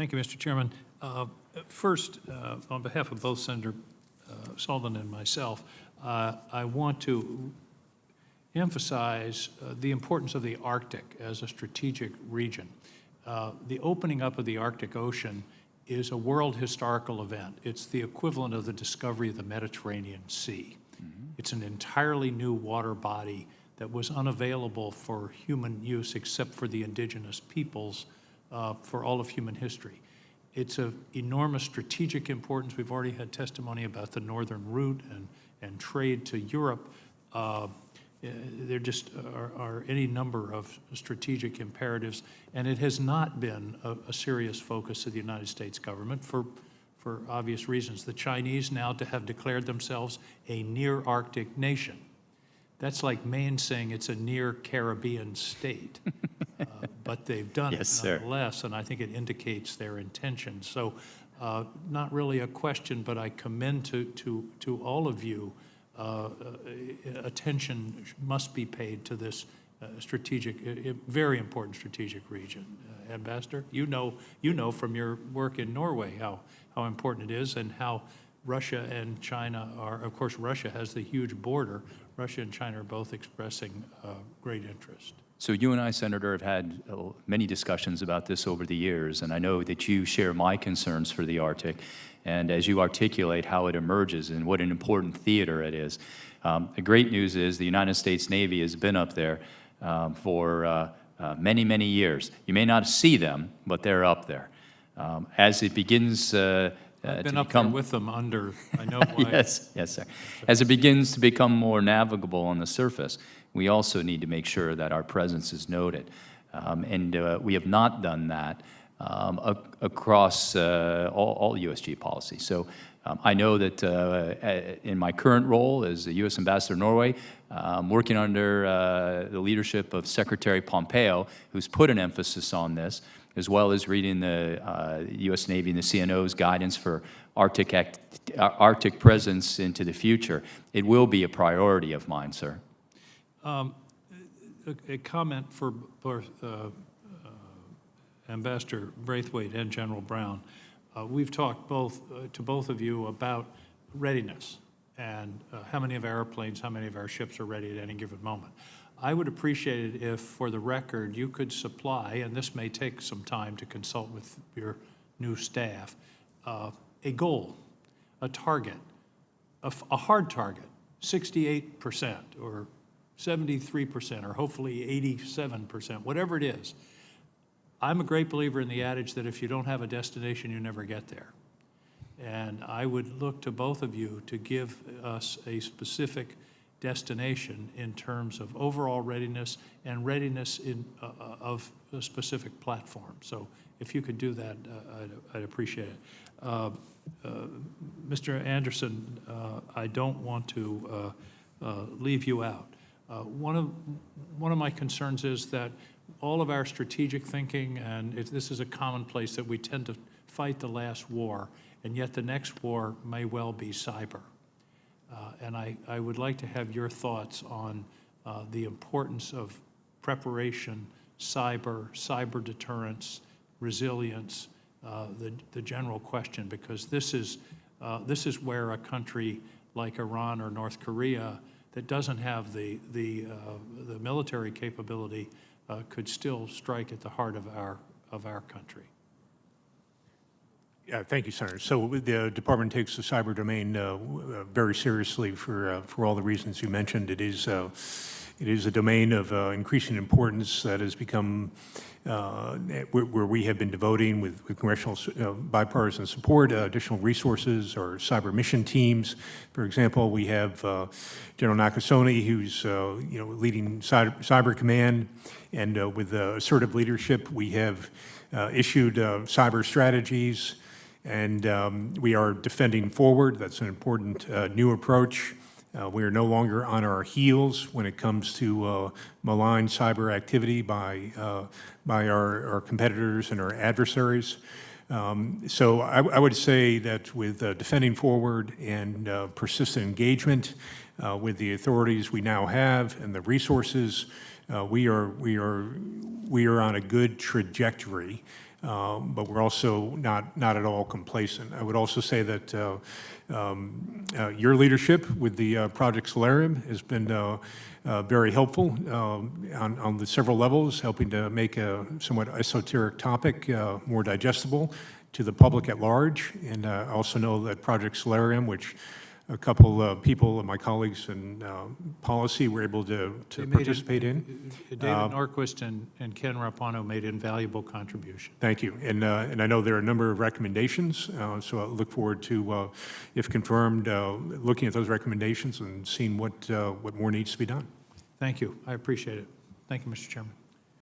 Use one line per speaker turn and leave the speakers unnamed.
Thank you, Mr. Chairman. First, on behalf of both Senator Sullivan and myself, I want to emphasize the importance of the Arctic as a strategic region. The opening up of the Arctic Ocean is a world historical event. It's the equivalent of the discovery of the Mediterranean Sea. It's an entirely new water body that was unavailable for human use except for the indigenous peoples for all of human history. It's of enormous strategic importance. We've already had testimony about the northern route and trade to Europe. There just are any number of strategic imperatives, and it has not been a serious focus of the United States government for obvious reasons. The Chinese now to have declared themselves a near Arctic nation. That's like Maine saying it's a near Caribbean state, but they've done it nonetheless, and I think it indicates their intention. So not really a question, but I commend to all of you, attention must be paid to this strategic, very important strategic region. Ambassador, you know from your work in Norway how important it is and how Russia and China are, of course, Russia has the huge border. Russia and China are both expressing great interest.
So you and I, Senator, have had many discussions about this over the years, and I know that you share my concerns for the Arctic, and as you articulate how it emerges and what an important theater it is. The great news is the United States Navy has been up there for many, many years. You may not see them, but they're up there. As it begins
I've been up there with them under, I know why.
Yes, sir. As it begins to become more navigable on the surface, we also need to make sure that our presence is noted. We have not done that across all USG policy. So I know that in my current role as the U.S. Ambassador to Norway, working under the leadership of Secretary Pompeo, who's put an emphasis on this, as well as reading the U.S. Navy and the CNO's guidance for Arctic presence into the future. It will be a priority of mine, sir.
A comment for both Ambassador Braithwaite and General Brown. We've talked to both of you about readiness and how many of our airplanes, how many of our ships are ready at any given moment. I would appreciate it if, for the record, you could supply, and this may take some time to consult with your new staff, a goal, a target, a hard target, 68% or 73% or hopefully 87%, whatever it is. I'm a great believer in the adage that if you don't have a destination, you never get there. And I would look to both of you to give us a specific destination in terms of overall readiness and readiness of a specific platform. So if you could do that, I'd appreciate it. Mr. Anderson, I don't want to leave you out. One of my concerns is that all of our strategic thinking, and this is a commonplace that we tend to fight the last war, and yet the next war may well be cyber. And I would like to have your thoughts on the importance of preparation, cyber deterrence, resilience, the general question, because this is where a country like Iran or North Korea that doesn't have the military capability could still strike at the heart of our country.
Yeah, thank you, Senator. So the department takes the cyber domain very seriously for all the reasons you mentioned. It is a domain of increasing importance that has become where we have been devoting with congressional bipartisan support, additional resources or cyber mission teams. For example, we have General Nakasone, who's leading Cyber Command, and with assertive leadership, we have issued cyber strategies. And we are defending forward. That's an important new approach. We are no longer on our heels when it comes to malign cyber activity by our competitors and our adversaries. So I would say that with defending forward and persistent engagement with the authorities we now have and the resources, we are on a good trajectory but we're also not at all complacent. I would also say that your leadership with the Project Solarium has been very helpful on the several levels, helping to make a somewhat esoteric topic more digestible to the public at large. And I also know that Project Solarium, which a couple of people, my colleagues in policy, were able to
They made
participate in.
David Norquist and Ken Rapano made invaluable contribution.
Thank you. And I know there are a number of recommendations, so I look forward to, if confirmed, looking at those recommendations and seeing what more needs to be done.
Thank you. I appreciate it. Thank you, Mr. Chairman.